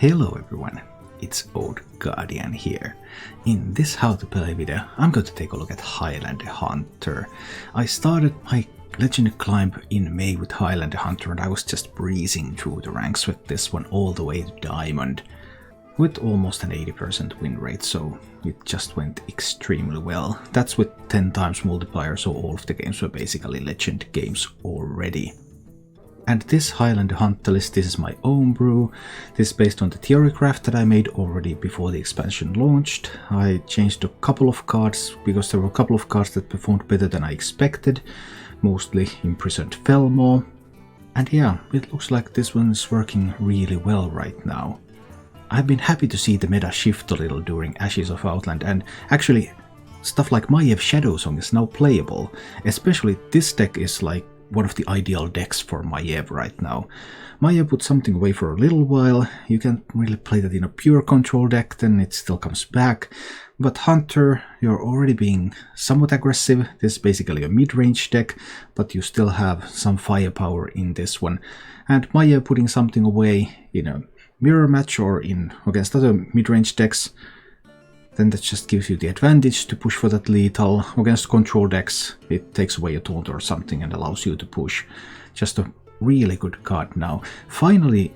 Hello everyone, it's Old Guardian here. In this how to play video, I'm going to take a look at Highlander Hunter. I started my legendary climb in May with Highlander Hunter and I was just breezing through the ranks with this one all the way to Diamond. With almost an 80% win rate, so it just went extremely well. That's with 10 times multiplier, so all of the games were basically legend games already. And this Highlander Hunter list, this is my own brew. This is based on the theory craft that I made already before the expansion launched. I changed a couple of cards because there were a couple of cards that performed better than I expected, mostly Imprisoned Felmore. And yeah, it looks like this one is working really well right now. I've been happy to see the meta shift a little during Ashes of Outland, and actually stuff like Maiev Shadow Song is now playable. Especially this deck is like one of the ideal decks for Maiev right now. Maiev put something away for a little while. You can't really play that in a pure control deck, then it still comes back. But Hunter, you're already being somewhat aggressive. This is basically a mid-range deck, but you still have some firepower in this one. And Maiev putting something away in a mirror match or in against other mid-range decks, then that just gives you the advantage to push for that lethal. Against control decks, it takes away a taunt or something and allows you to push. Just a really good card now. Finally,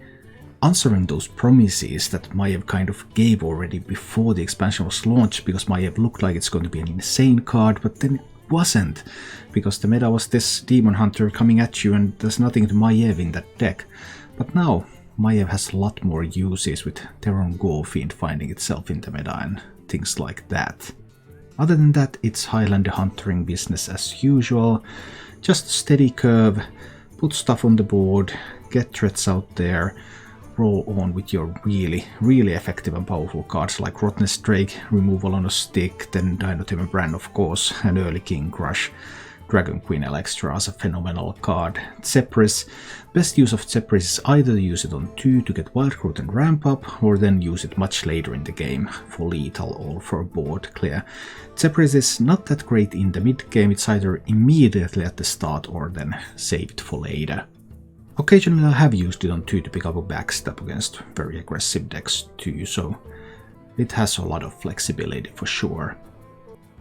answering those promises that Maiev kind of gave already before the expansion was launched, because Maiev looked like it's going to be an insane card, but then it wasn't, because the meta was this Demon Hunter coming at you and there's nothing to Maiev in that deck. But now, Maiev has a lot more uses with Terran Gorefiend finding itself in the meta and things like that. Other than that, it's Highlander Huntering business as usual. Just a steady curve, put stuff on the board, get threats out there, roll on with your really effective and powerful cards like Rottnest Drake, Removal on a Stick, then Dino Brand of course, and early King Crush. Dragon Queen Electra as a phenomenal card. Zepris. Best use of Zepris is either use it on 2 to get Wild Growth and ramp up, or then use it much later in the game for lethal or for board clear. Zepris is not that great in the mid game, it's either immediately at the start or then saved for later. Occasionally I have used it on 2 to pick up a backstab against very aggressive decks too, so it has a lot of flexibility for sure.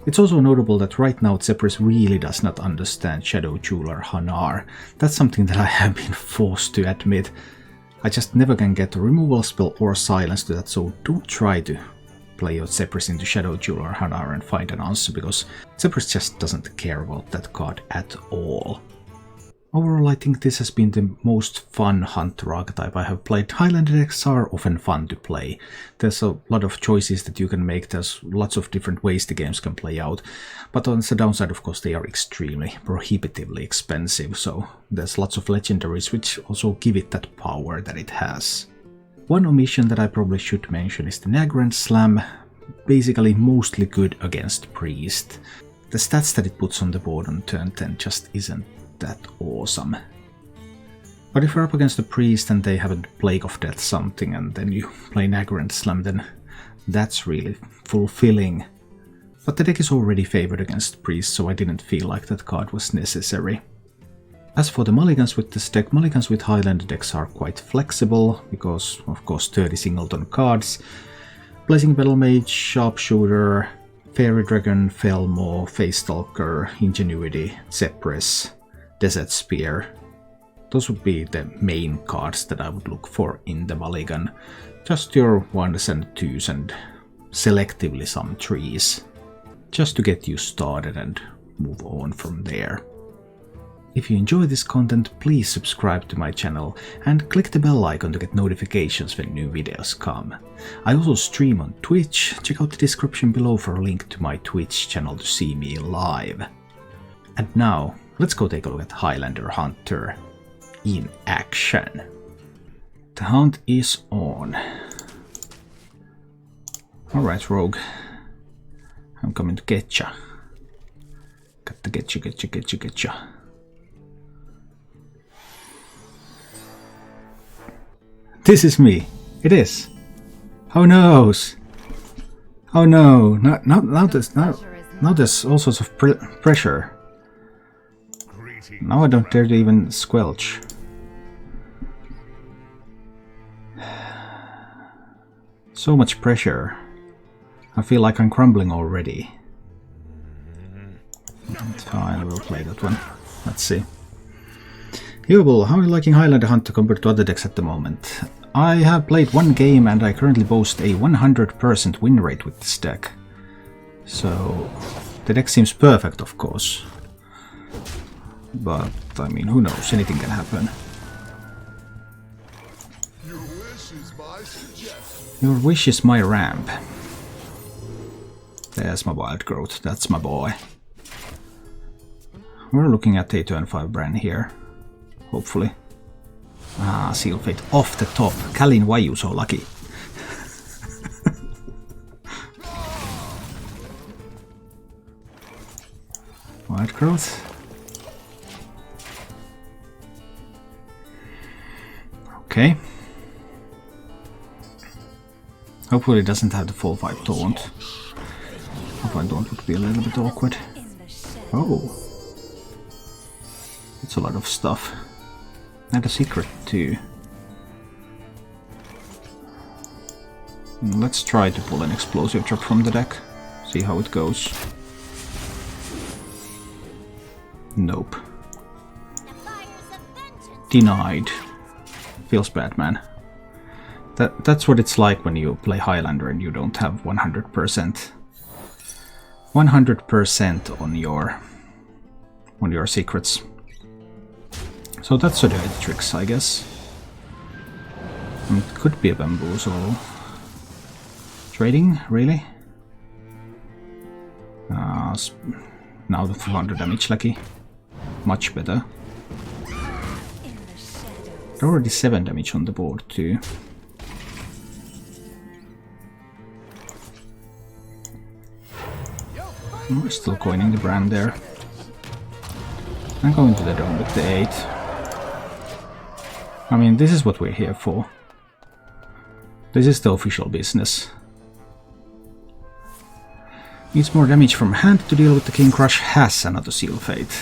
It's also notable that right now Zepris really does not understand Shadow Jeweler Hanar. That's something that I have been forced to admit. I just never can get a removal spell or silence to that, so don't try to play your Zepris into Shadow Jeweler Hanar and find an answer, because Zepris just doesn't care about that card at all. Overall, I think this has been the most fun Hunter archetype I have played. Highlander decks are often fun to play. There's a lot of choices that you can make, there's lots of different ways the games can play out. But on the downside, of course, they are extremely, prohibitively expensive, so there's lots of legendaries which also give it that power that it has. One omission that I probably should mention is the Nagrand Slam, basically mostly good against Priest. The stats that it puts on the board on turn 10 just isn't that awesome. But if you're up against a priest and they have a Plague of Death something and then you play Nagrand Slam, then that's really fulfilling. But the deck is already favored against priest, so I didn't feel like that card was necessary. As for the mulligans with this deck, mulligans with Highlander decks are quite flexible, because of course 30 singleton cards. Blazing Battle Mage, Sharpshooter, Fairy Dragon, Felmore, Face Stalker, Ingenuity, Zepris, Desert Spear. Those would be the main cards that I would look for in the mulligan. Just your 1s and 2s and selectively some 3s. Just to get you started and move on from there. If you enjoy this content, please subscribe to my channel and click the bell icon to get notifications when new videos come. I also stream on Twitch. Check out the description below for a link to my Twitch channel to see me live. And now, let's go take a look at Highlander Hunter in action. The hunt is on. Alright, Rogue. I'm coming to get ya. Got to get ya. This is me. It is. Oh no! Oh no! Now there's all sorts of pressure. Now I don't dare to even squelch. So much pressure. I feel like I'm crumbling already. It's fine, we'll play that one. Let's see. Viewable, how are you liking Highlander Hunter compared to other decks at the moment? I have played one game and I currently boast a 100% win rate with this deck. So, the deck seems perfect, of course. But, I mean, who knows, anything can happen. Your wish is my ramp. There's my wild growth, that's my boy. We're looking at a turn 5 Bran here. Hopefully. Ah, Seal Fate off the top. Kalin, why you so lucky? Wild growth. Okay. Hopefully it doesn't have the full 5 taunt. If I don't, would be a little bit awkward. Oh. It's a lot of stuff. And a secret too. Let's try to pull an explosive drop from the deck. See how it goes. Nope. Denied. Feels bad, man. That's what it's like when you play Highlander and you don't have 100%. 100% on your secrets. So that's a dirty tricks, I guess. It could be a bamboozle. Trading, really? Now the 400 damage lucky. Much better. Already 7 damage on the board too. We're still coining the brand there. I'm going to the dome with the 8. I mean, this is what we're here for. This is the official business. Needs more damage from hand to deal with the King Crush. Has another Seal Fate.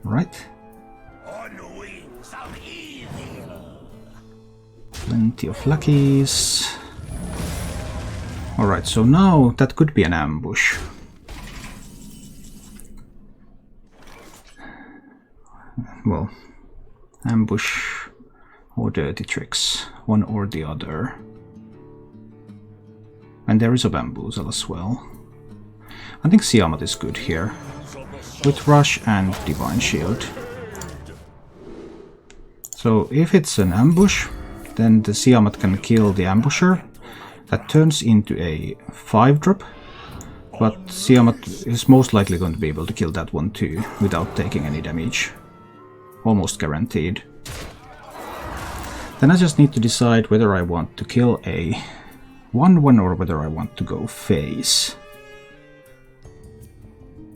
Right? Plenty of luckies. Alright, so now that could be an ambush. Well, ambush or dirty tricks, one or the other. And there is a bamboozle as well. I think Siamat is good here, with Rush and Divine Shield. So if it's an ambush, then the Siamat can kill the ambusher. That turns into a 5-drop, but Siamat is most likely going to be able to kill that one too, without taking any damage. Almost guaranteed. Then I just need to decide whether I want to kill a 1/1 or whether I want to go face.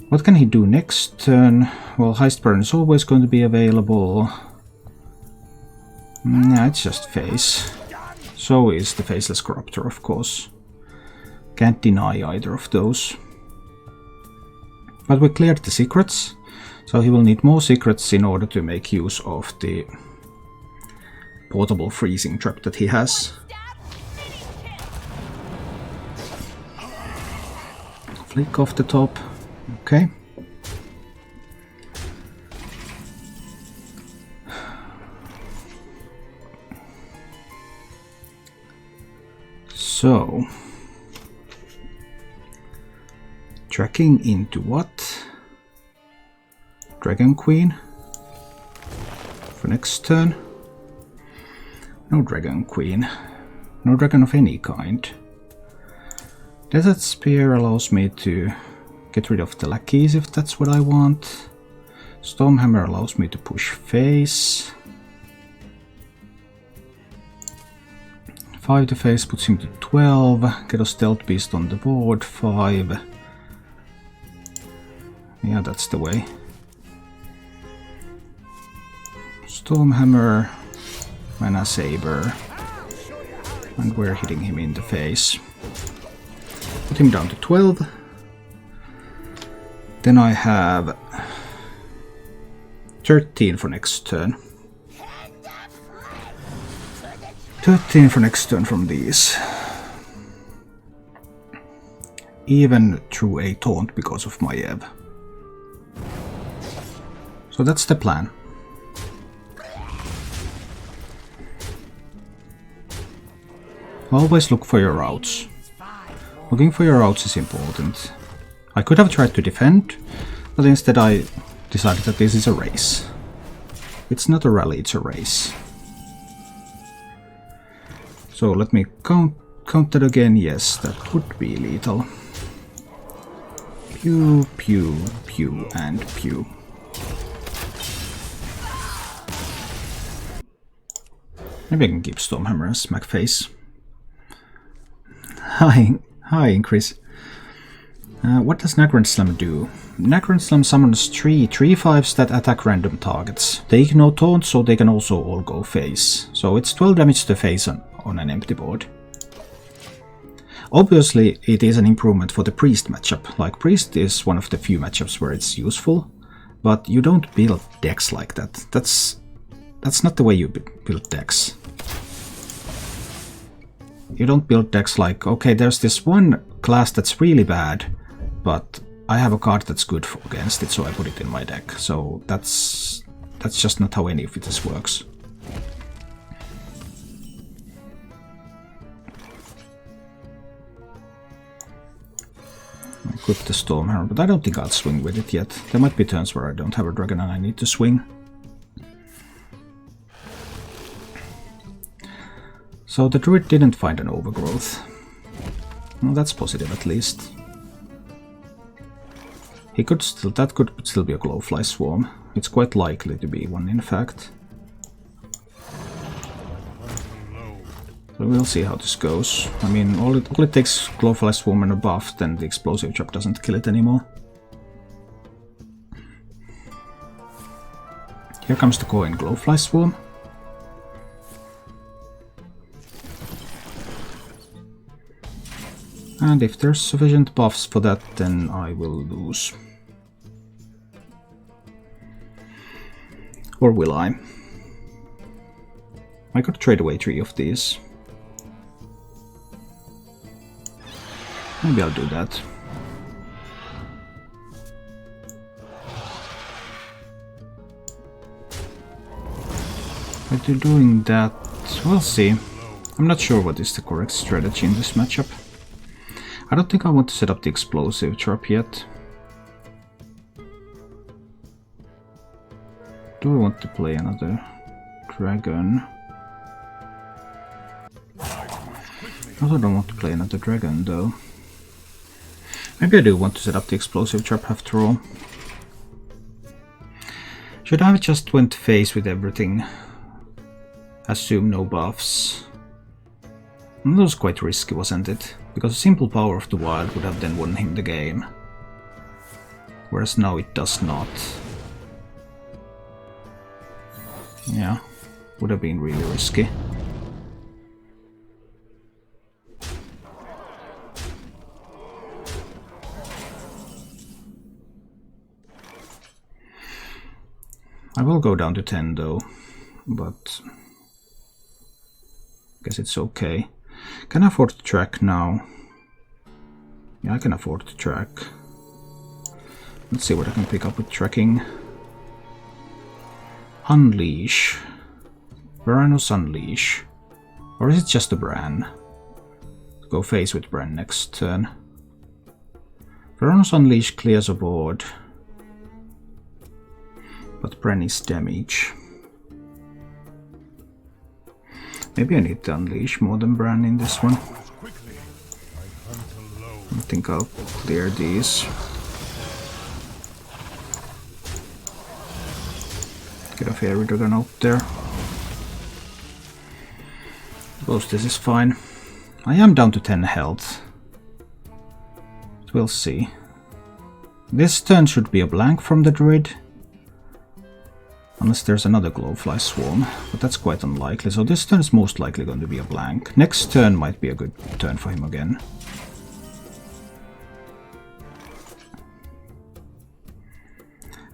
What can he do next turn? Well, Heist Burn is always going to be available. Nah, it's just face. So is the Faceless Corruptor, of course. Can't deny either of those. But we cleared the secrets, so he will need more secrets in order to make use of the portable freezing trap that he has. Flick off the top. Okay. So, tracking into what? Dragon Queen for next turn. No Dragon Queen. No dragon of any kind. Desert Spear allows me to get rid of the lackeys if that's what I want. Stormhammer allows me to push face. 5 to face puts him to 12. Get a Stealth Beast on the board. 5. Yeah, that's the way. Stormhammer, Mana Saber, and we're hitting him in the face. Put him down to 12. Then I have 13 for next turn. 13 for next turn from these. even through a taunt because of my Ev. So that's the plan. Always look for your routes. Looking for your routes is important. I could have tried to defend, but instead I decided that this is a race. It's not a rally, it's a race. So let me count that again. Yes, that would be lethal. Pew, pew, pew, and pew. Maybe I can keep Stormhammer and smack face. Hi, Chris. What does Nagrand Slam do? Nagrand Slam summons 3 3/5s that attack random targets. They ignore taunts, so they can also all go face. So it's 12 damage to the face on an empty board. Obviously, it is an improvement for the Priest matchup. Like, Priest is one of the few matchups where it's useful, but you don't build decks like that. That's not the way you build decks. You don't build decks like, okay, there's this one class that's really bad, but I have a card that's good against it, so I put it in my deck. So that's just not how any of this works. I equip the Stormhammer, but I don't think I'll swing with it yet. There might be turns where I don't have a dragon and I need to swing. So the Druid didn't find an overgrowth. Well, that's positive at least. That could still be a Glowfly Swarm. It's quite likely to be one, in fact. So we'll see how this goes. I mean, all it takes Glowfly Swarm and a buff, then the Explosive Trap doesn't kill it anymore. Here comes the coin Glowfly Swarm. And if there's sufficient buffs for that, then I will lose. Or will I? I could trade away 3 of these. Maybe I'll do that. But doing that, we'll see. I'm not sure what is the correct strategy in this matchup. I don't think I want to set up the Explosive Trap yet. Do I want to play another dragon? I also don't want to play another dragon though. Maybe I do want to set up the Explosive Trap after all. Should I have just went face with everything? Assume no buffs. That was quite risky, wasn't it? Because a simple Power of the Wild would have then won him the game. Whereas now it does not. Yeah, would have been really risky. I will go down to 10 though, but I guess it's okay. Can I afford to track now? Yeah, I can afford to track. Let's see what I can pick up with tracking. Unleash. Varanus Unleash. Or is it just a Bran? Go face with Bran next turn. Varanus Unleash clears a board. But Bran is damage. Maybe I need to Unleash more than Bran in this one. I think I'll clear these. Get a Fairy Dragon out there. Suppose this is fine. I am down to 10 health. But we'll see. This turn should be a blank from the Druid. Unless there's another Glowfly Swarm, but that's quite unlikely, so this turn is most likely going to be a blank. Next turn might be a good turn for him again.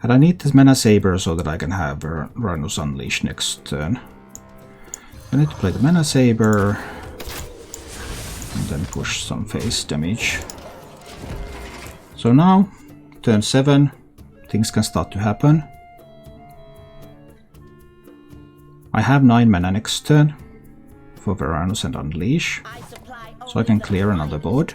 And I need this Mana Saber so that I can have Varanus Unleash next turn. I need to play the Mana Saber, and then push some face damage. So now, turn 7, things can start to happen. I have 9 mana next turn for Varanus and Unleash, so I can clear another board.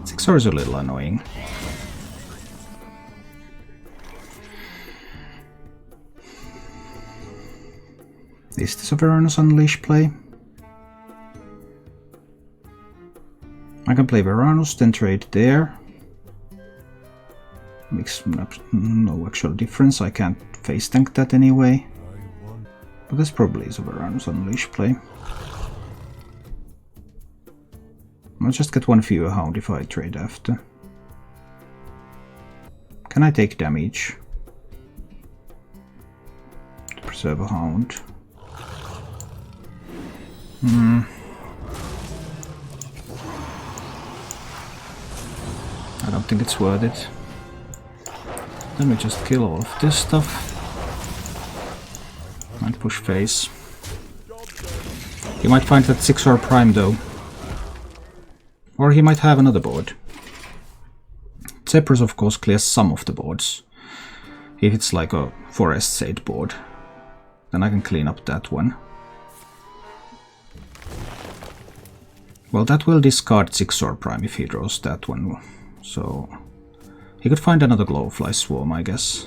Sixor is a little annoying. Is this a Varanus Unleash play? I can play Varanus, then trade there. Makes no actual difference, I can't face tank that anyway. But this probably is a Varanus Unleash play. I'll just get one fewer Hound if I trade after. Can I take damage to preserve a Hound? I don't think it's worth it. Let me just kill all of this stuff and push face. He might find that 6-hour prime though. Or he might have another board. Zephyrus of course clears some of the boards. If it's like a Forest Sage board, then I can clean up that one. Well, that will discard 6-hour prime if he draws that one, so he could find another Glowfly Swarm, I guess.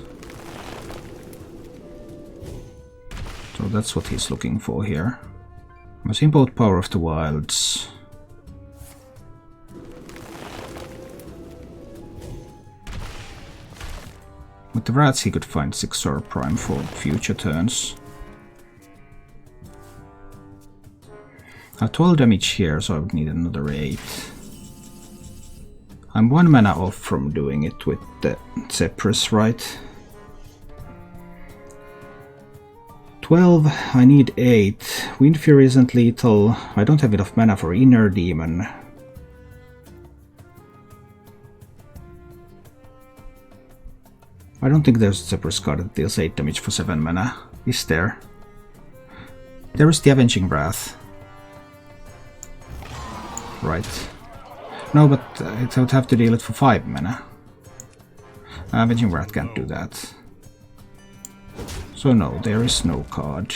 So that's what he's looking for here. I'm seeing both Power of the Wilds. With the Rats he could find 6-hour prime for future turns. 12 damage here, so I would need another 8. I'm 1 mana off from doing it with the Zephyrus, right? 12, I need 8. Wind Fury isn't lethal. I don't have enough mana for Inner Demon. I don't think there's a Zephyrus card that deals 8 damage for 7 mana. Is there? There is the Avenging Wrath. Right. No, but it would have to deal it for 5 mana. Avenging Wrath can't do that. So no, there is no card.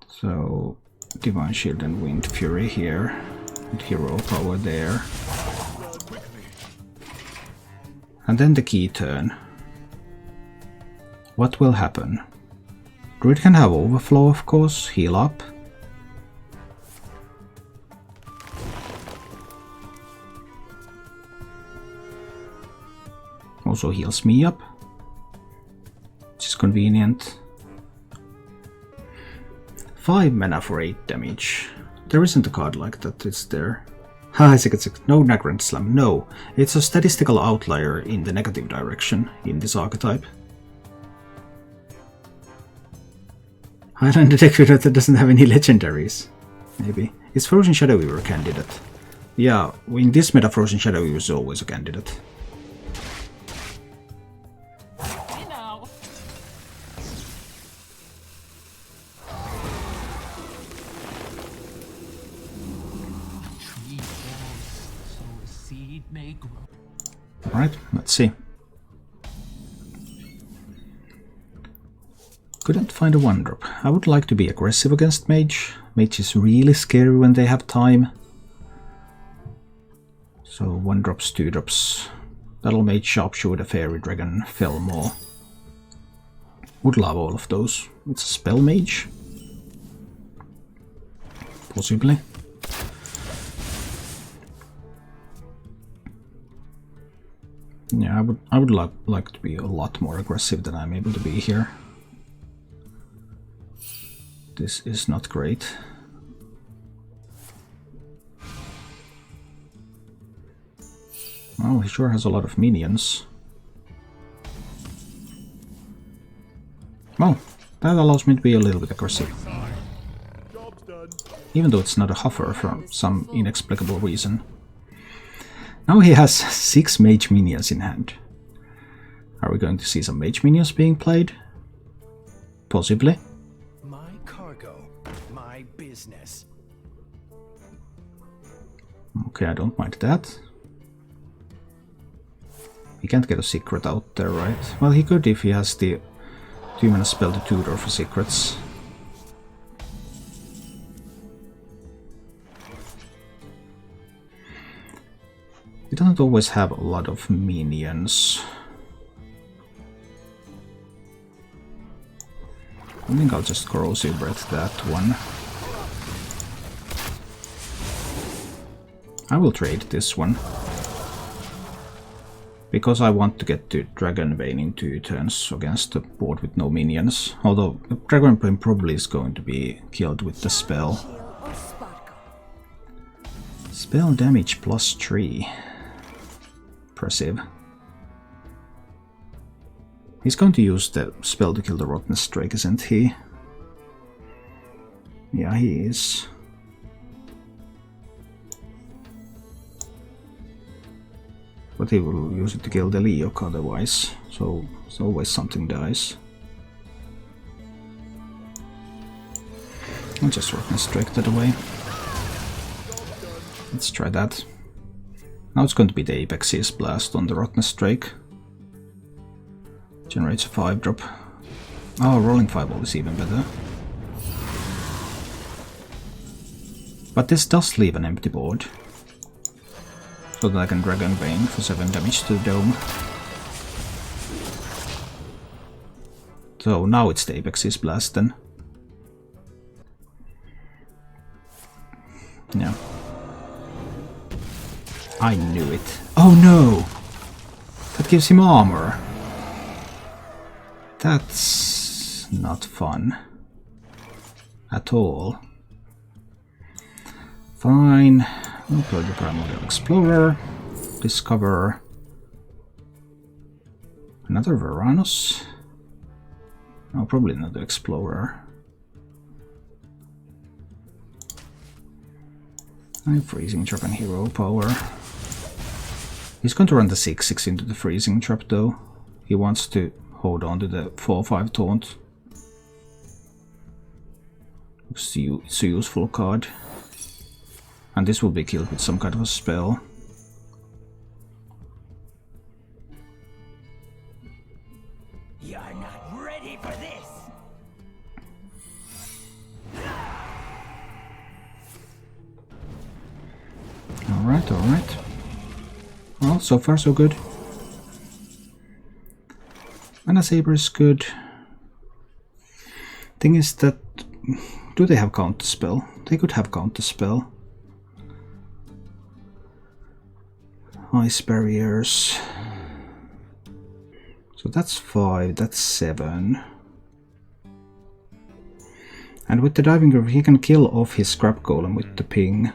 So Divine Shield and Wind Fury here, and Hero Power there. And then the key turn. What will happen? Druid can have Overflow, of course, heal up. Also heals me up, which is convenient. 5 mana for 8 damage. There isn't a card like that, is there? Ha, no Nagrand Slam, no. It's a statistical outlier in the negative direction in this archetype. Highlander deck that doesn't have any legendaries. Maybe. Is Frozen Shadow Weaver a candidate? Yeah, in this meta Frozen Shadow Weaver is always a candidate. Alright, let's see. Couldn't find a 1-drop. I would like to be aggressive against Mage. Mage is really scary when they have time. So 1-drops, 2-drops. That'll make Sharpshooter, Fairy Dragon, Fellmaw. Would love all of those. It's a Spell Mage. Possibly. Yeah, I would like to be a lot more aggressive than I'm able to be here. This is not great. Well, he sure has a lot of minions. Well, that allows me to be a little bit aggressive. Even though it's not a huffer for some inexplicable reason. Now he has 6 mage minions in hand. Are we going to see some mage minions being played? Possibly. My cargo, my business. Okay, I don't mind that. He can't get a secret out there, right? Well, he could if he has the 2-mana spell to tutor for secrets. He doesn't always have a lot of minions. I think I'll just corrosive breath that one. I will trade this one. Because I want to get to Dragon Vein in 2 turns against a board with no minions. Although Dragon Vein probably is going to be killed with the spell. Spell damage +3. Impressive. He's going to use the spell to kill the Rottenness Drake, isn't he? Yeah, he is. But he will use it to kill the Leok otherwise, so always something dies. I'll just Rottenness Drake that away. Let's try that. Now it's going to be the Apex's Blast on the Rottenness Drake. Generates a 5-drop. Oh, rolling 5-ball is even better. But this does leave an empty board. So that I can Dragon Vein for 7 damage to the dome. So now it's the Apex's Blast then. Yeah. I knew it. Oh no! That gives him armor. That's not fun. At all. Fine. We'll play the Primordial Explorer. Discover. Another Varanus? No, probably another Explorer. And Freezing Trap and Hero Power. He's going to run the 6/6 into the Freezing Trap though. He wants to hold on to the 4/5 Taunt. It's a useful card. And this will be killed with some kind of a spell. You're not ready for this. Alright, alright. Well, so far so good. Mana Saber is good. Thing is that... do they have counter spell? They could have counter spell. Ice barriers. So that's 5, that's 7. And with the Diving Grove he can kill off his Scrap Golem with the ping.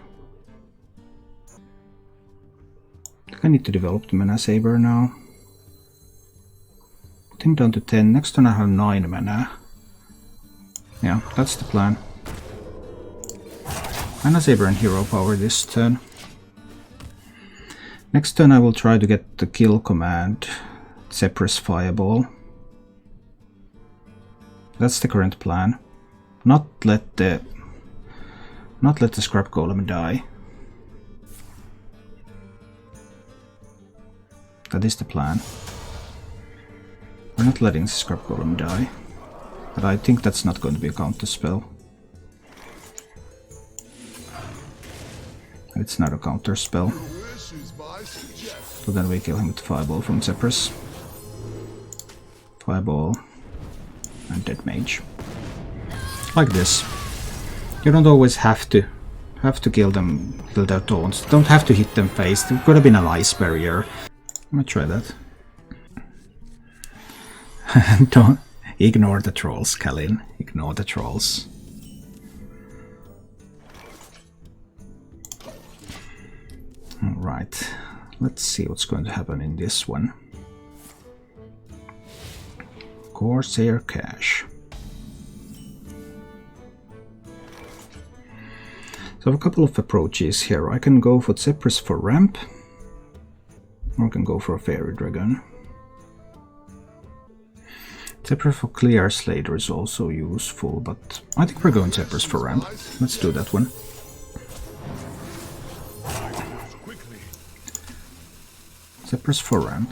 I need to develop the Mana Saber now. Put him down to 10. Next turn I have 9 mana. Yeah, that's the plan. Mana Saber and Hero Power this turn. Next turn I will try to get the kill command. Zephyr's Fireball. That's the current plan. Not let the Scrap Golem die. That is the plan. We're not letting the Scrap Golem die. But I think that's not going to be a counter spell. It's not a counter spell. So then we kill him with Fireball from Zephyrus. Fireball and Dead Mage. Like this. You don't always have to kill them, kill their taunts. Don't have to hit them face. There could have been an ice barrier. I'm gonna try that. Don't ignore the trolls, Kalin. Ignore the trolls. Alright. Let's see what's going to happen in this one. Corsair Cache. So I have a couple of approaches here. I can go for Zephyrus for ramp, or I can go for a Fairy Dragon. Zephyrus for Clear Slater is also useful, but I think we're going Zephyrus for ramp. Let's do that one. Zephyrus for ramp.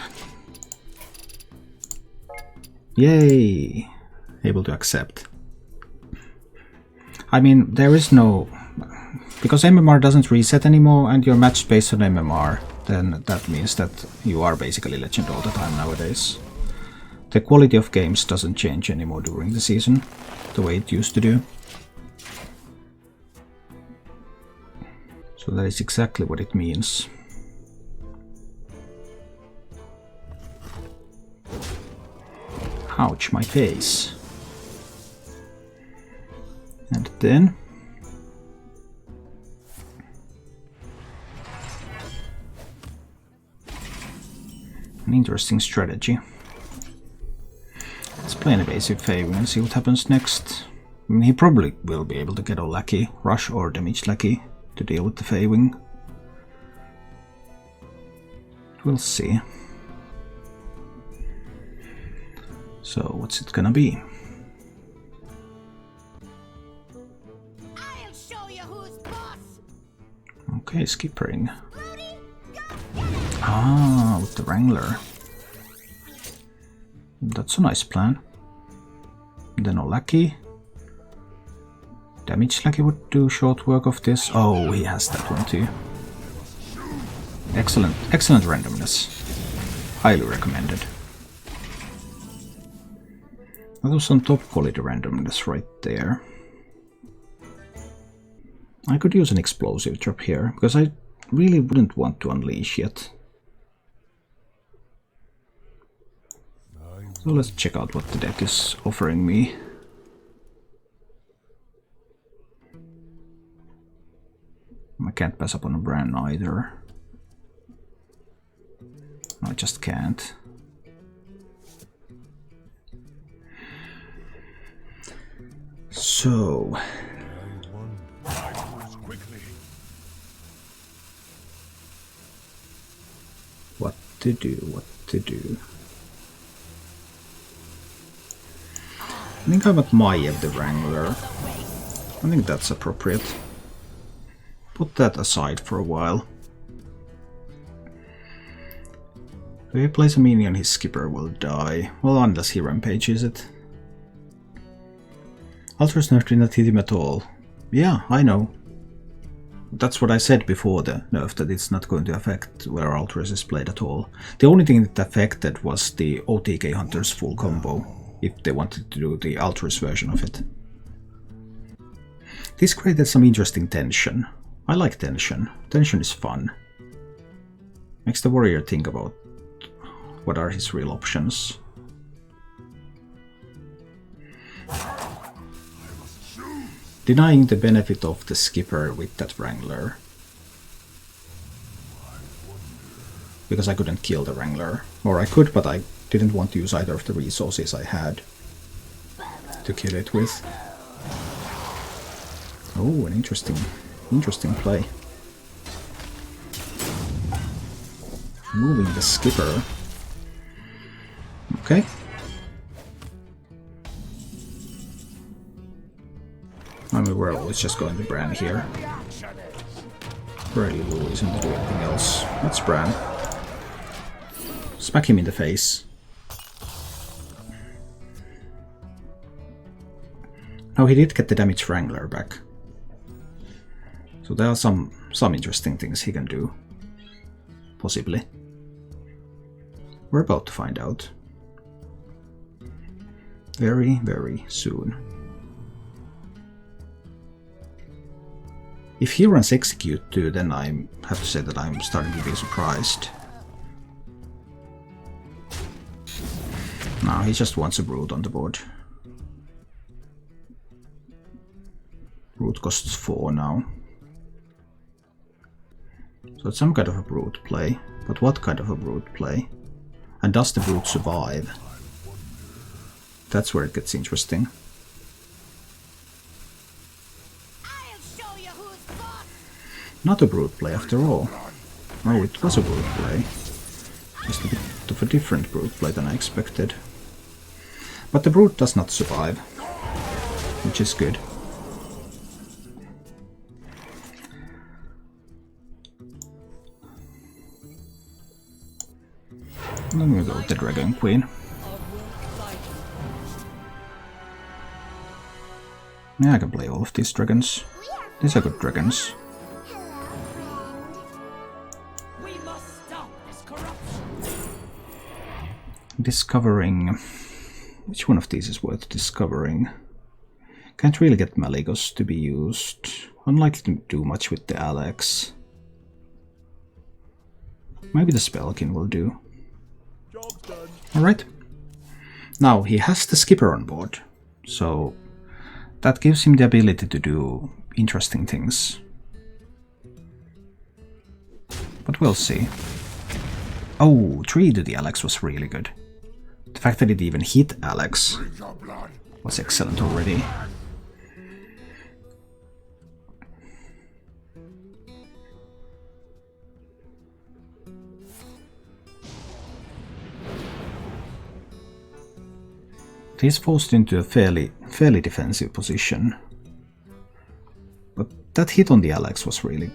Yay! Able to accept. I mean, there is no... Because MMR doesn't reset anymore and you're matched based on MMR, then that means that you are basically legend all the time nowadays. The quality of games doesn't change anymore during the season, the way it used to do. So that is exactly what it means. Ouch, my face. And then... an interesting strategy. Let's play an evasive Fairy and see what happens next. I mean, he probably will be able to get a Lackey, Rush or Damage Lackey to deal with the Faiwing. We'll see. So, what's it gonna be? I'll show you who's boss. Okay, skippering. Ah, with the Wrangler. That's a nice plan. Then a Lackey. Damage Lackey would do short work of this. Oh, he has that one too. Excellent, excellent randomness. Highly recommended. That was some top quality randomness right there. I could use an explosive drop here, because I really wouldn't want to unleash yet. So let's check out what the deck is offering me. I can't pass up on a Bran either. I just can't. So... what to do, what to do. I think I'm at Maiev the Wrangler. I think that's appropriate. Put that aside for a while. If he plays a minion, his skipper will die. Well, unless he rampages it. Ultra's nerf did not hit him at all. Yeah, I know. That's what I said before the nerf, that it's not going to affect where Ultras is played at all. The only thing that affected was the OTK Hunter's full combo, if they wanted to do the Ultras version of it. This created some interesting tension. I like tension. Tension is fun. Makes the warrior think about what are his real options. Denying the benefit of the skipper with that Wrangler. Because I couldn't kill the Wrangler. Or I could, but I didn't want to use either of the resources I had to kill it with. Oh, an interesting play. Moving the skipper. Okay. I mean, we're always just going to Bran here. Really isn't to do anything else. That's Bran. Smack him in the face. Oh, he did get the damage Wrangler back. So there are some interesting things he can do. Possibly. We're about to find out. Very, very soon. If he runs Execute too, then I have to say that I'm starting to be surprised. No, he just wants a Brute on the board. Brute costs 4 now. So it's some kind of a Brute play. But what kind of a Brute play? And does the Brute survive? That's where it gets interesting. I'll show you who's boss. Not a brute play after all. Oh, it was a brute play. Just a bit of a different brute play than I expected. But the brute does not survive, which is good. Let me go with the Dragon Queen. Yeah, I can play all of these dragons. These are good dragons. Discovering... Which one of these is worth discovering? Can't really get Malygos to be used. Unlikely to do much with the Alex. Maybe the Spellkin will do. Alright. Now, he has the Skipper on board, so that gives him the ability to do interesting things. But we'll see. Oh, 3 to the Alex was really good. The fact that it even hit Alex was excellent already. He's forced into a fairly defensive position. But that hit on the Alex was really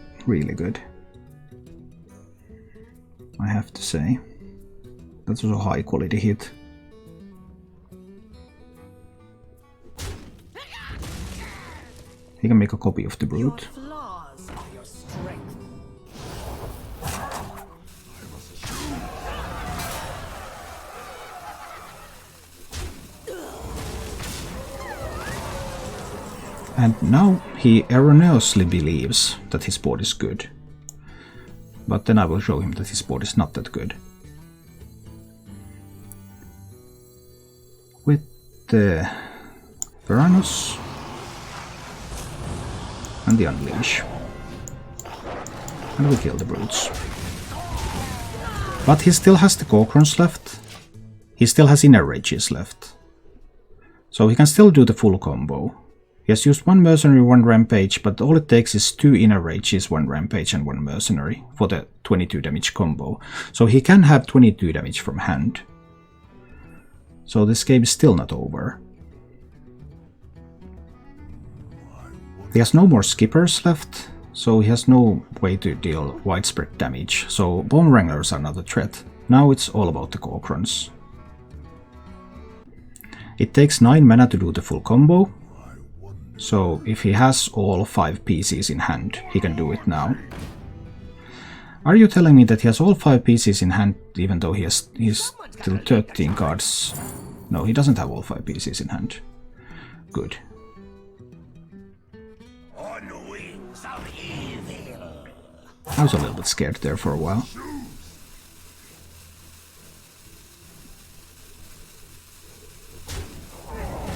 good. I have to say. That was a high quality hit. He can make a copy of the brute. And now he erroneously believes that his board is good. But then I will show him that his board is not that good. With the Varanus and the Unleash. And we kill the brutes. But he still has the Gorkrons left. He still has Inner Rages left. So he can still do the full combo. He has used 1 Mercenary, 1 Rampage, but all it takes is 2 Inner Rages, 1 Rampage and 1 Mercenary for the 22 damage combo. So he can have 22 damage from hand. So this game is still not over. He has no more Skippers left, so he has no way to deal widespread damage. So Bone Wranglers are not a threat. Now it's all about the Gorkrons. It takes 9 mana to do the full combo. So if he has all 5 pieces in hand, he can do it now. Are you telling me that he has all 5 pieces in hand even though he's still 13 cards? No, he doesn't have all 5 pieces in hand. Good. I was a little bit scared there for a while.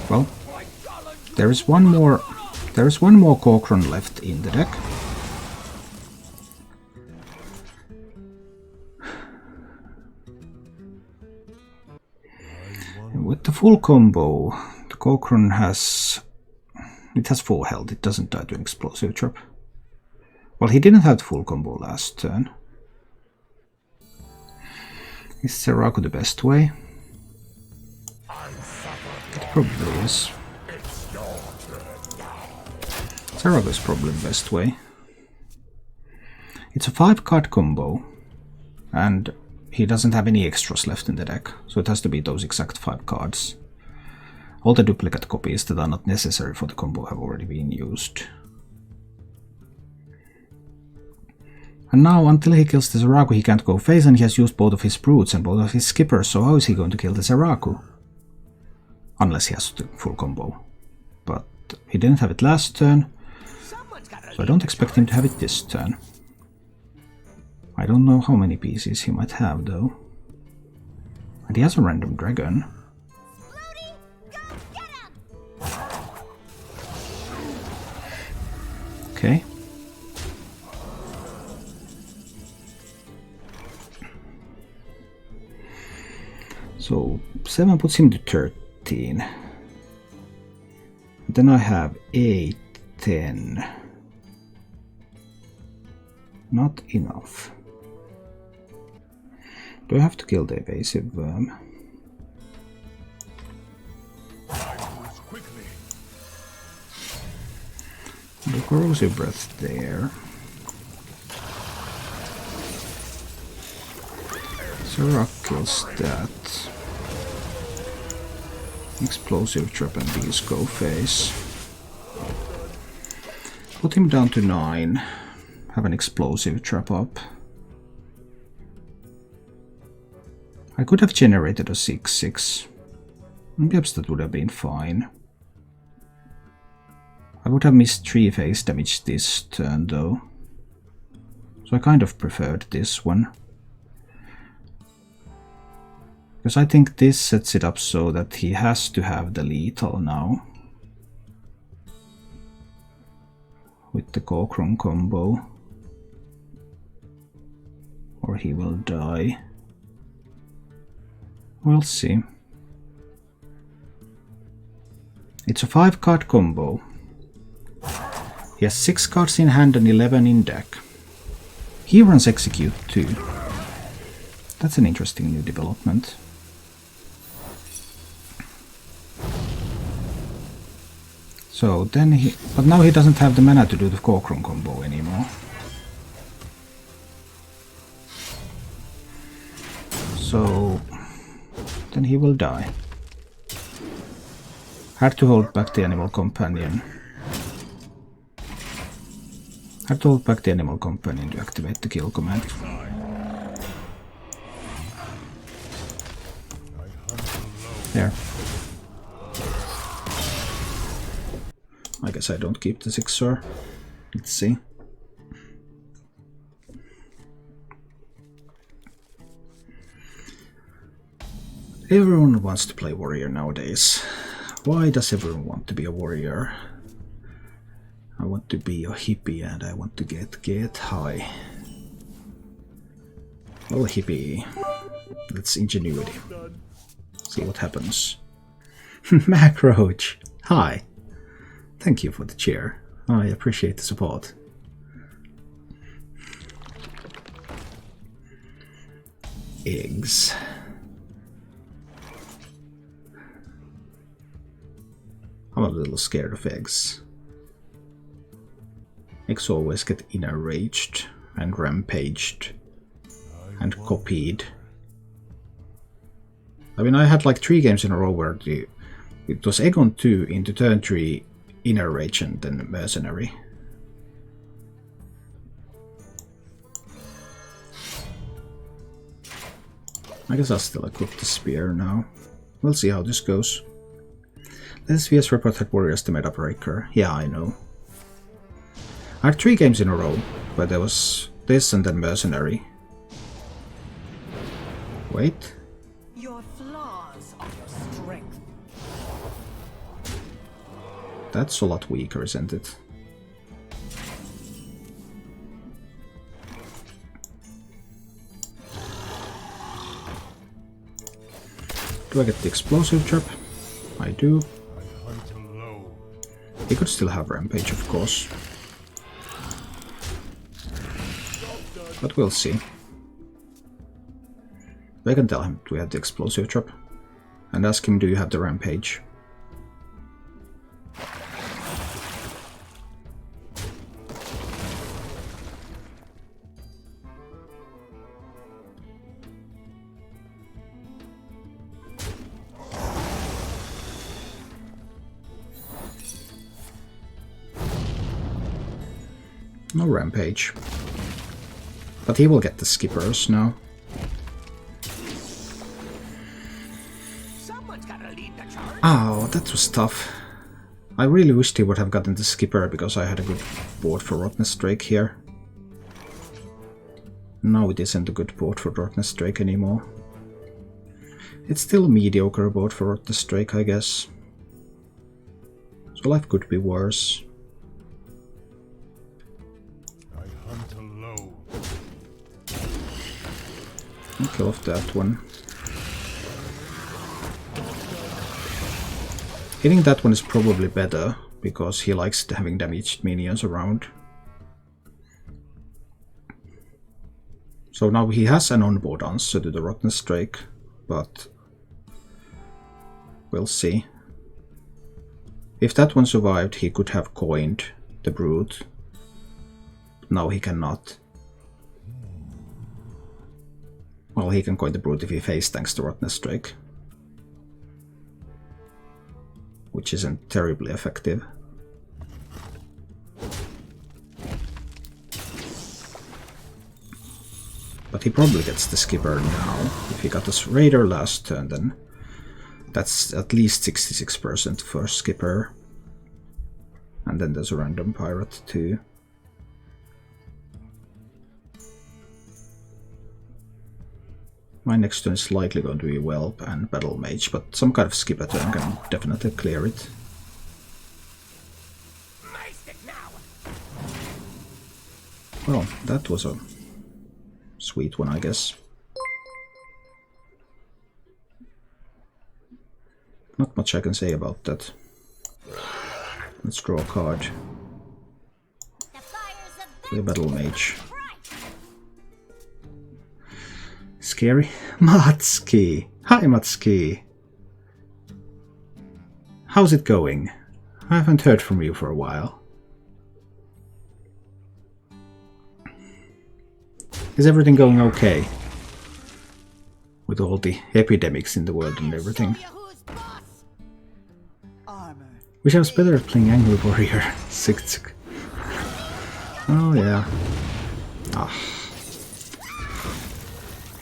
Well, there is one more Gorkron left in the deck. And with the full combo, the Gorkron has 4 health. It doesn't die to an explosive trap. Well, he didn't have the full combo last turn. Is Seraku the best way? It probably is. Seraku is probably the best way. It's a 5-card combo, and he doesn't have any extras left in the deck, so it has to be those exact 5 cards. All the duplicate copies that are not necessary for the combo have already been used. And now, until he kills the Seraku, he can't go face, and he has used both of his brutes and both of his skippers, so how is he going to kill the Seraku? Unless he has the full combo. But he didn't have it last turn, so I don't expect him to have it this turn. I don't know how many pieces he might have, though. And he has a random dragon. Okay. So 7 puts him to 13. Then I have 8, 10. Not enough. Do I have to kill the evasive worm? The corrosive breath there. So rock kills that. Explosive trap and disco face. Put him down to 9. Have an explosive trap up. I could have generated a 6/6. Perhaps that would have been fine. I would have missed 3 face damage this turn though. So I kind of preferred this one. Because I think this sets it up so that he has to have the lethal now. With the Kokron combo. Or he will die. We'll see. It's a 5-card combo. He has 6 cards in hand and 11 in deck. He runs Execute too. That's an interesting new development. So then but now he doesn't have the mana to do the Kokron combo anymore. So then he will die. Had to hold back the Animal Companion. Had to hold back the Animal Companion to activate the kill command. There. I guess I don't keep the 6-star. Let's see. Everyone wants to play warrior nowadays. Why does everyone want to be a warrior? I want to be a hippie and I want to get high. Well, hippie. That's ingenuity. See what happens. Macroach. Hi. Thank you for the cheer. I appreciate the support. Eggs. I'm a little scared of eggs. Eggs always get enraged and rampaged and copied. I mean, I had like 3 games in a row where it was egg on 2 into turn 3, inner rage and then mercenary. I guess I'll still equip the spear now. We'll see how this goes. This VS report had warrior estimate breaker. Yeah, I know. I had 3 games in a row where there was this and then mercenary. Wait. Your flaws are your strength. That's a lot weaker, isn't it? Do I get the explosive trap? I do. He could still have rampage, of course. But we'll see. I can tell him, do we have the explosive trap? And ask him, do you have the rampage? No rampage. But he will get the skippers now. Oh, that was tough. I really wished he would have gotten the skipper because I had a good board for Rottnest Drake here. Now it isn't a good board for Rottnest Drake anymore. It's still a mediocre board for Rottnest Drake, I guess. So life could be worse. I'll kill off that one. Hitting that one is probably better, because he likes having damaged minions around. So now he has an onboard answer to the Rotten Strike, but we'll see. If that one survived, he could have coined the Brute. Now he cannot. Well, he can coin the Brute if he face tanks the Rotten Strike, which isn't terribly effective. But he probably gets the Skipper now. If he got a Raider last turn, then that's at least 66% for Skipper. And then there's a random Pirate too. My next turn is likely going to be Whelp and Battle Mage, but some kind of Skipper turn can definitely clear it. Well, that was a sweet one, I guess. Not much I can say about that. Let's draw a card. The Battle Mage. Scary. Matski! Hi, Matski! How's it going? I haven't heard from you for a while. Is everything going okay? With all the epidemics in the world and everything. Wish I was better at playing Angry Warrior. Oh yeah. Ah.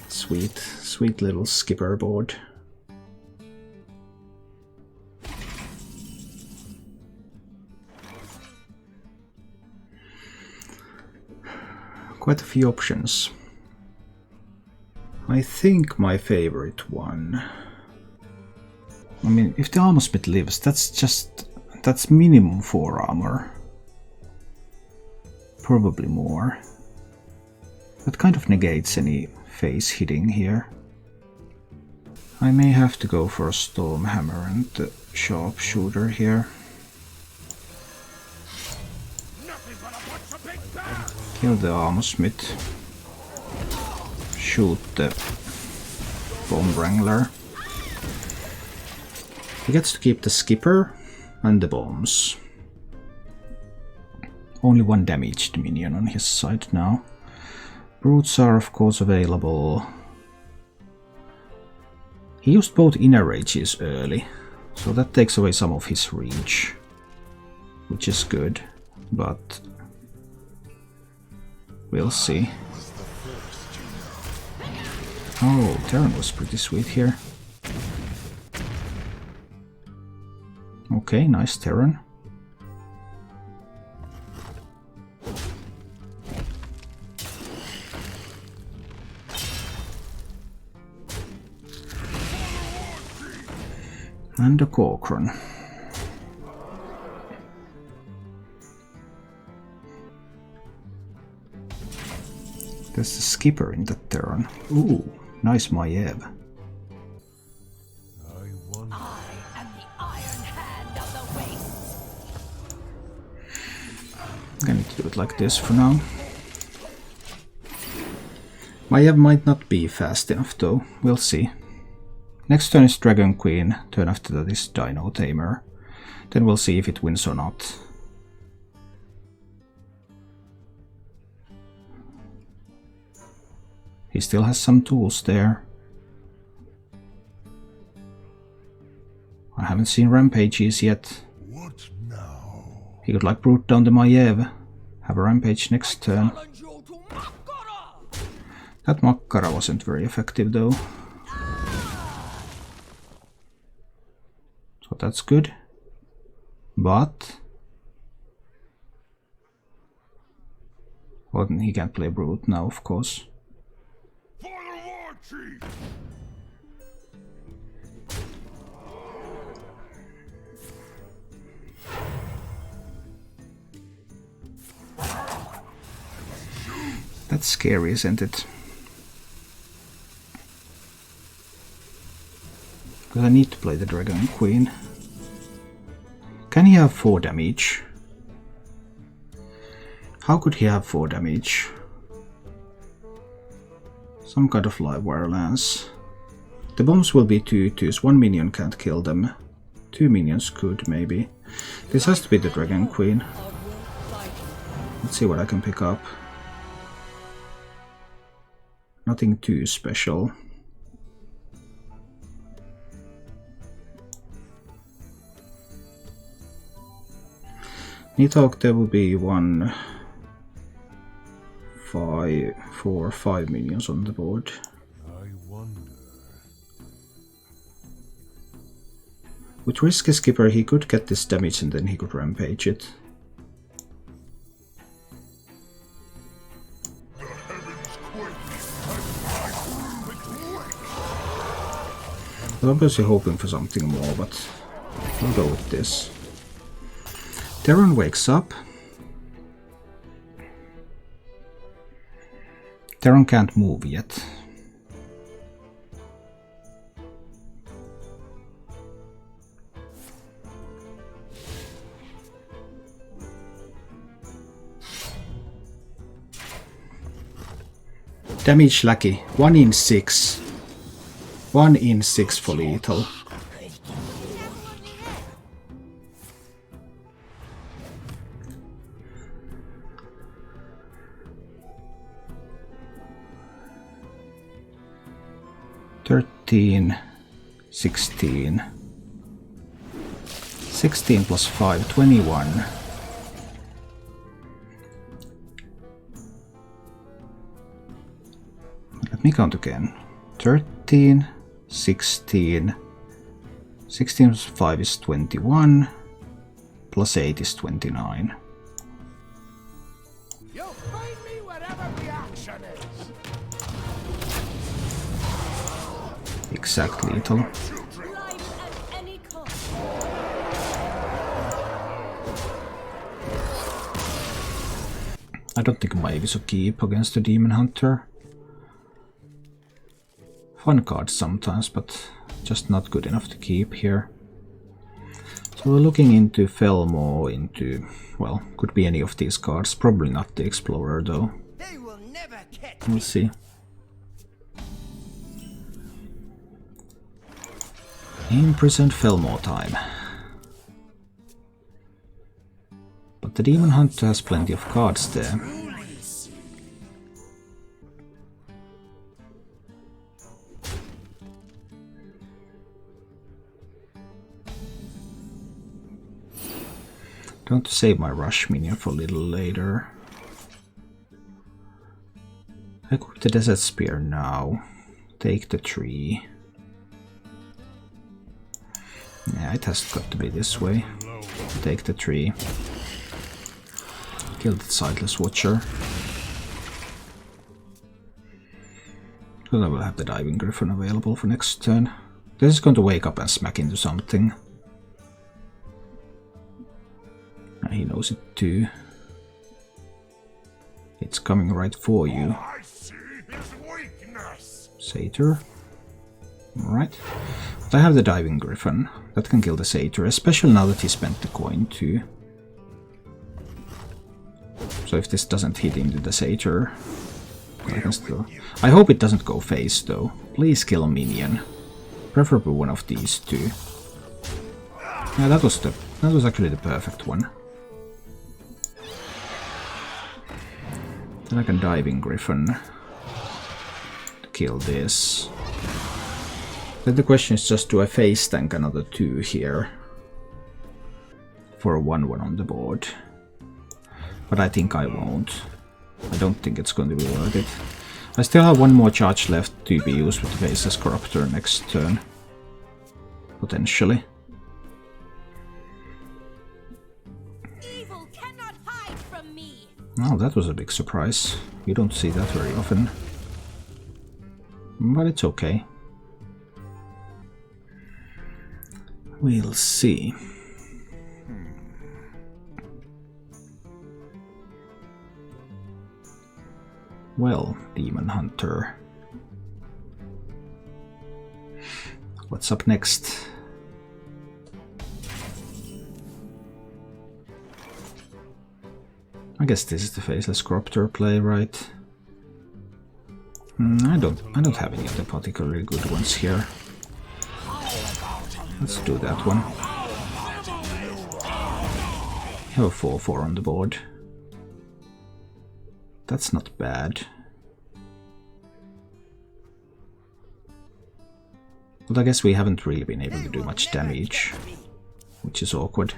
Sweet, sweet little Skipper board. Quite a few options. I think my favorite one. I mean, if the Armor Smith lives, that's minimum 4 armor. Probably more. That kind of negates any face hitting here. I may have to go for a Stormhammer and the Sharpshooter here. Kill the Armor Smith. Shoot the Bomb Wrangler. He gets to keep the Skipper and the bombs. Only 1 damaged minion on his side now. Brutes are of course available. He used both Inner Rages early, so that takes away some of his reach, which is good, but we'll see. Oh, Terran was pretty sweet here. Okay, nice Terran. And a Cochrane. There's a Skipper in that Terran. Ooh, nice Maiev. I'm gonna do it like this for now. Maiev might not be fast enough though, we'll see. Next turn is Dragon Queen, turn after that is Dino Tamer. Then we'll see if it wins or not. He still has some tools there. I haven't seen Rampages yet. What now? He could like brute down the Maiev. Have a Rampage next turn. That Makkara wasn't very effective though. So that's good. But well, he can't play brute now, of course. That's scary, isn't it? Because I need to play the Dragon Queen. Can he have 4 damage? How could he have 4 damage? Some kind of live wire lance. The bombs will be 2/2s. 1 minion can't kill them. 2 minions could, maybe. This has to be the Dragon Queen. Let's see what I can pick up. Nothing too special. Nidhogg, there will be 1, 5, 4, 5 minions on the board. I wonder. With Risky Skipper he could get this damage and then he could rampage it. I'm obviously hoping for something more, but I'll go with this. Terran wakes up. Terran can't move yet. Damage lucky. 1 in 6. 1 in 6 for lethal. $13, 16. 16 plus 5, 21. Let me count again. 13, 16. 16 plus 5 is 21. Plus 8 is 29. You'll find me wherever the action is. Exact lethal. Life at any cost. I don't think Mage is a keep against the Demon Hunter. Fun cards sometimes, but just not good enough to keep here. So we're looking into Felmo, into, well, could be any of these cards. Probably not the Explorer though. They will never catch We'll see. Imprisoned Felmo time. But the Demon Hunter has plenty of cards there. I want to save my rush minion for a little later. Equip the Desert Spear now. Take the tree. Yeah, it has got to be this way. Take the tree. Kill the Sightless Watcher. Then I will have the Diving Griffin available for next turn. This is going to wake up and smack into something. He knows it too. It's coming right for you. I see his weakness. Satyr. Alright. But I have the Diving Griffin. That can kill the Satyr, especially now that he spent the coin too. So if this doesn't hit into the Satyr, I can still... I hope it doesn't go face though. Please kill a minion. Preferably one of these two. Yeah, that was actually the perfect one. Then I can Diving Griffin to kill this. Then the question is just, do I face tank another 2 here for a 1/1 on the board? But I think I won't. I don't think it's going to be worth it. I still have 1 more charge left to be used with the Faceless Corruptor next turn. Potentially. Evil cannot hide from me. Oh, that was a big surprise. You don't see that very often. But it's okay. We'll see. Well, Demon Hunter. What's up next? I guess this is the Faceless Corruptor play, right? I don't have any other particularly good ones here. Let's do that one. Have a 4/4 on the board. That's not bad. But I guess we haven't really been able to do much damage, which is awkward.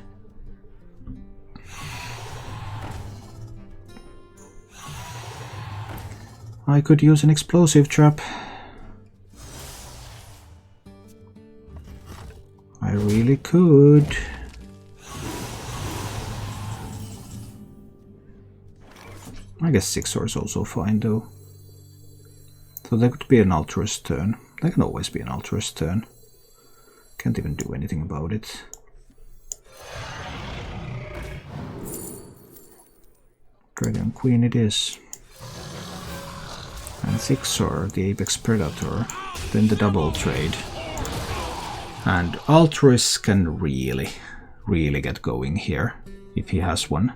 I could use an explosive trap. I really could. I guess 6/4 is also fine though. So there could be an altruist turn. There can always be an altruist turn. Can't even do anything about it. Dragon Queen it is. And 6/4, the Apex Predator. Then the double trade. And altruists can really get going here, if he has one.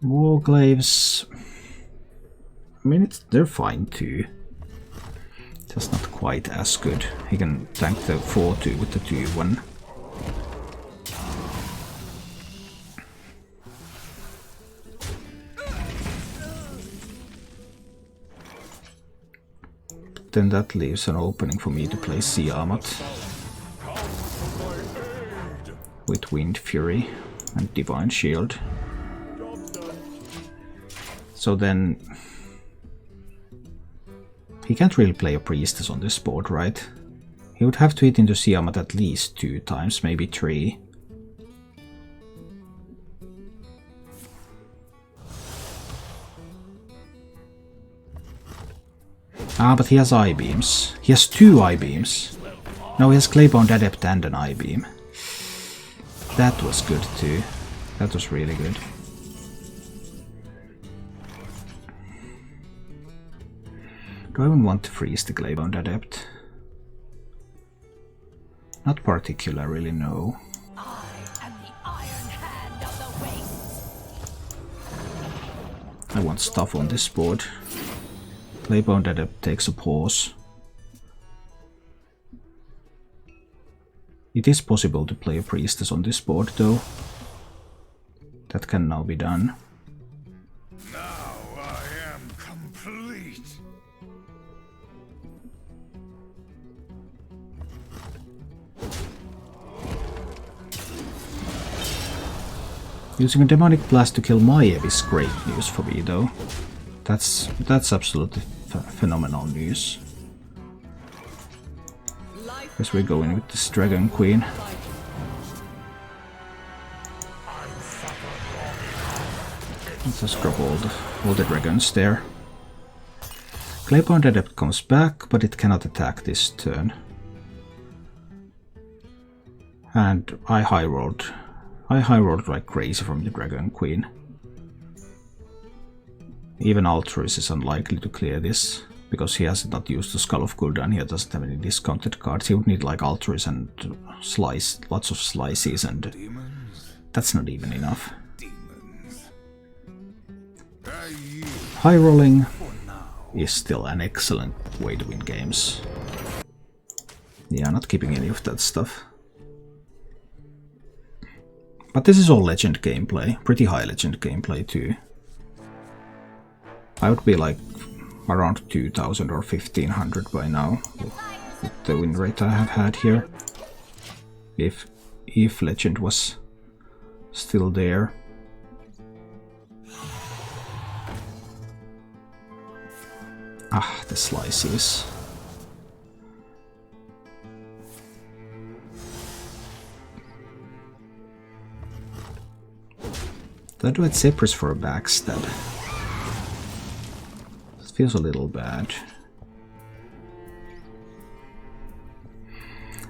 Warglaives, I mean, they're fine too. Just not quite as good. He can tank the 4/2 with the 2/1. Then that leaves an opening for me to play Tiamat with Wind Fury and Divine Shield. So then he can't really play a Priestess on this board, right? He would have to hit into Tiamat at least 2 times, maybe 3. Ah, but he has I-beams. He has 2 I-beams. No, he has Claybound Adept and an I-beam. That was good too. That was really good. Do I even want to freeze the Claybound Adept? Not particularly, no. I am the iron hand of the wastes. I want stuff on this board. Claybound Adept takes a pause. It is possible to play a Priestess on this board though. That can now be done. Now I am complete. Using a Demonic Blast to kill Maev is great news for me though. That's absolutely phenomenal news. Guess we're going with this Dragon Queen. Let's just drop all the dragons there. Claybound Adept comes back, but it cannot attack this turn. And I high rolled like crazy from the Dragon Queen. Even Altruist is unlikely to clear this, because he has not used the Skull of Gul'dan, he doesn't have any discounted cards. He would need like Altruist and slice, lots of slices, and that's not even enough. High rolling is still an excellent way to win games. Yeah, not keeping any of that stuff. But this is all legend gameplay, pretty high legend gameplay too. I would be like around 2000 or 1500 by now with the win rate I have had here. If legend was still there. Ah, the slices. Did I do it Cypress for a backstab? Feels a little bad.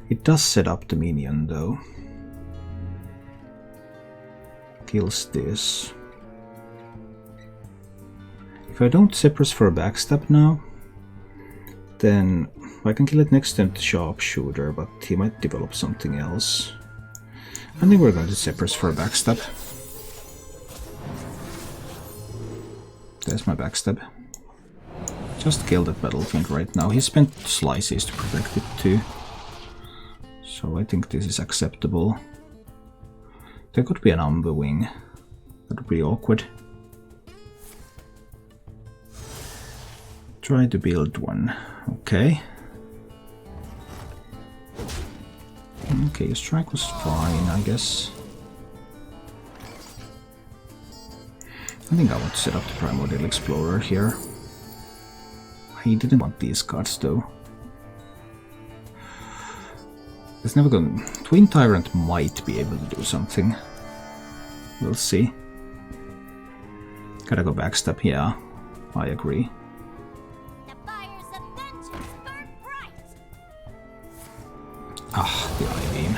It does set up the minion though. Kills this. If I don't Cypress for a backstab now, then I can kill it next turn to Sharpshooter, but he might develop something else. I think we're going to Cypress for a backstab. There's my backstab. Just kill that battlefield right now. He spent slices to protect it too. So I think this is acceptable. There could be an Umber Wing. That would be awkward. Try to build one. Okay. Okay, strike was fine, I guess. I think I want to set up the Primordial Explorer here. He didn't want these cards though. It's never gonna... Twin Tyrant might be able to do something. We'll see. Gotta go backstab, yeah. I agree. The fires of vengeance burn bright. Ah, the I-beam.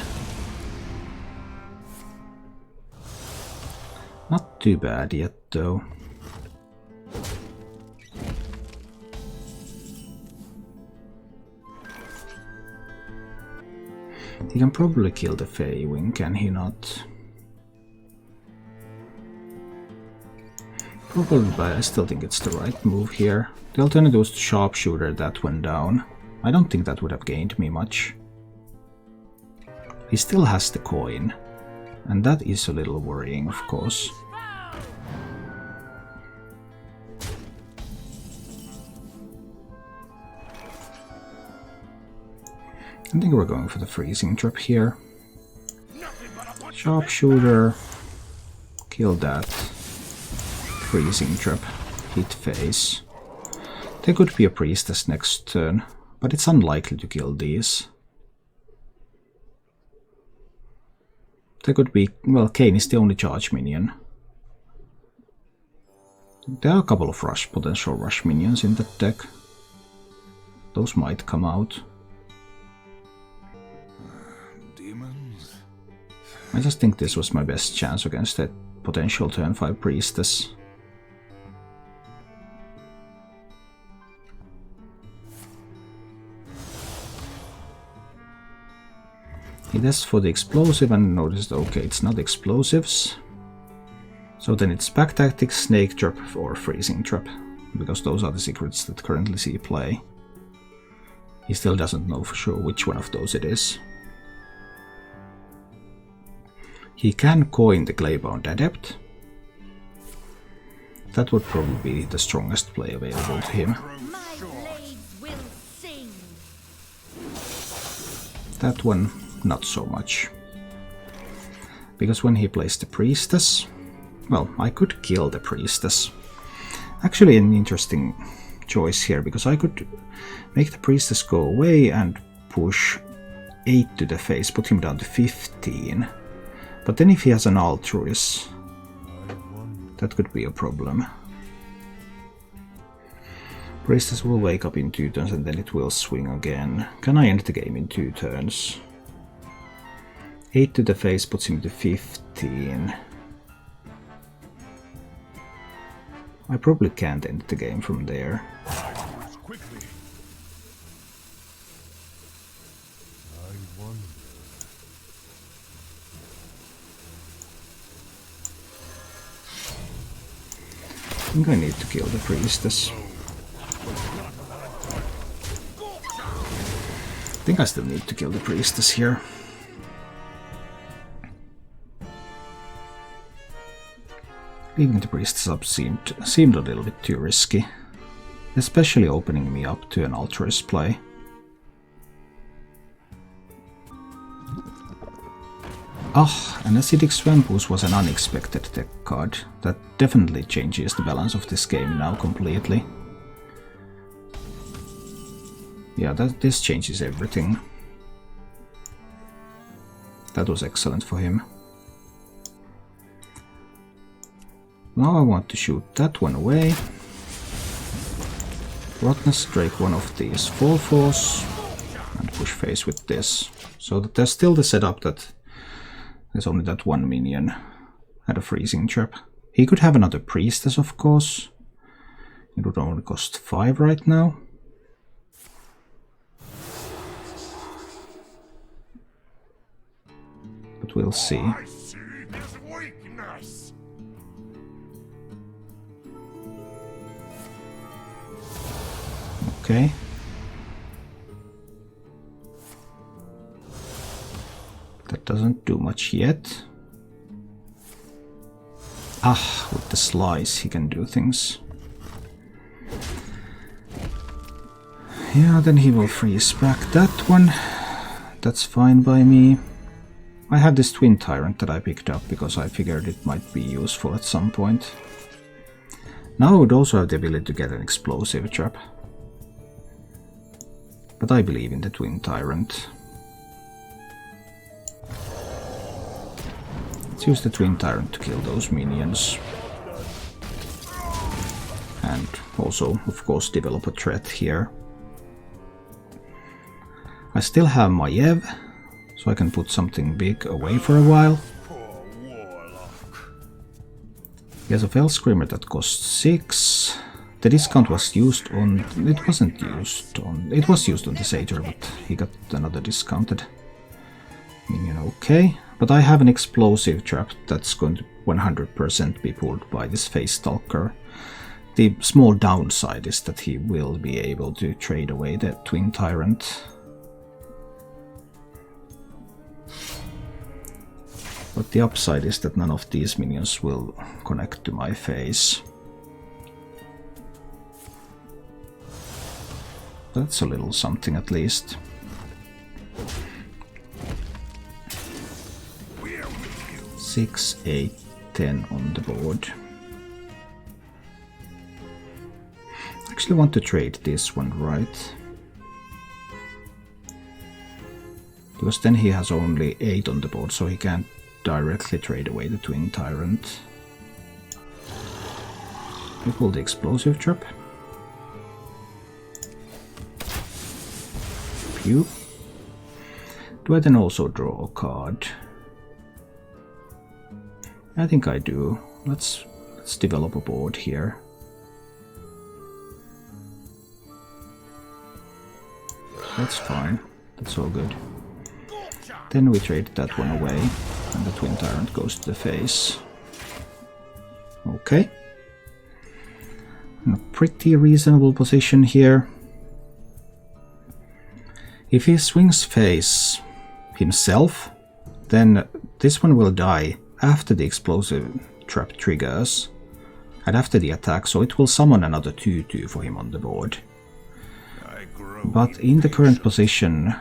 Not too bad yet though. He can probably kill the Fey Wing, can he not? Probably, but I still think it's the right move here. The alternative was to Sharpshooter that one down. I don't think that would have gained me much. He still has the coin, and that is a little worrying, of course. I think we're going for the freezing trap here. Sharpshooter, kill that. Freezing trap, hit face. There could be a priestess next turn, but it's unlikely to kill these. There could be, well, Kayn is the only charge minion. There are a couple of potential rush minions in that deck. Those might come out. I just think this was my best chance against that potential turn 5 priestess. He tests for the explosive and noticed, okay, it's not explosives. So then it's back tactics, snake trap or freezing trap, because those are the secrets that currently see play. He still doesn't know for sure which one of those it is. He can coin the Claybound Adept. That would probably be the strongest play available to him. My blades will sing. That one, not so much. Because when he plays the Priestess, well, I could kill the Priestess. Actually an interesting choice here, because I could make the Priestess go away and push 8 to the face, put him down to 15. But then if he has an Altruist, that could be a problem. Priestess will wake up in 2 turns and then it will swing again. Can I end the game in 2 turns? 8 to the face puts him to 15. I probably can't end the game from there. I think I need to kill the Priestess. I think I still need to kill the Priestess here. Leaving the Priestess up seemed a little bit too risky, especially opening me up to an Altruist play. Ah, an Acidic Swampus was an unexpected deck card. That definitely changes the balance of this game now completely. Yeah, this changes everything. That was excellent for him. Now I want to shoot that one away. Rottnest Drake one of these Fall Force and push face with this. So that there's still the setup that there's only that one minion at a freezing trap. He could have another Priestess, of course. It would only cost 5 right now. But we'll see. I see his weakness. Okay. That doesn't do much yet. Ah, with the slice he can do things. Yeah, then he will freeze back that one. That's fine by me. I have this Twin Tyrant that I picked up because I figured it might be useful at some point. Now I would also have the ability to get an explosive trap. But I believe in the Twin Tyrant. Let's use the Twin Tyrant to kill those minions. And also, of course, develop a threat here. I still have my Yev, so I can put something big away for a while. He has a Fell Screamer that costs 6. The discount was used on... it wasn't used on... it was used on the Satyr, but he got another discounted minion, okay. But I have an explosive trap that's going to 100% be pulled by this Face Stalker. The small downside is that he will be able to trade away the Twin Tyrant. But the upside is that none of these minions will connect to my face. That's a little something at least. Six, 8, 10 on the board. Actually want to trade this one, right? Because then he has only 8 on the board, so he can't directly trade away the Twin Tyrant. We pull the explosive trap. Pew. Do I then also draw a card? I think I do. Let's develop a board here. That's fine. That's all good. Then we trade that one away, and the Twin Tyrant goes to the face. Okay. In a pretty reasonable position here. If he swings face himself, then this one will die after the explosive trap triggers and after the attack, so it will summon another 2/2 for him on the board. But in the current position,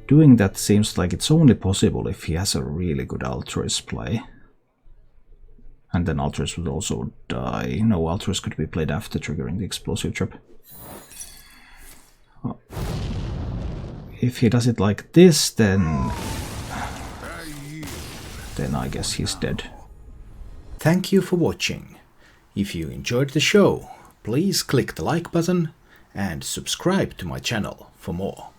doing that seems like it's only possible if he has a really good Altruist play. And then Altruist would also die. No, Altruist could be played after triggering the explosive trap. Oh. If he does it like this, then I guess he's dead. Thank you for watching. If you enjoyed the show, please click the like button and subscribe to my channel for more.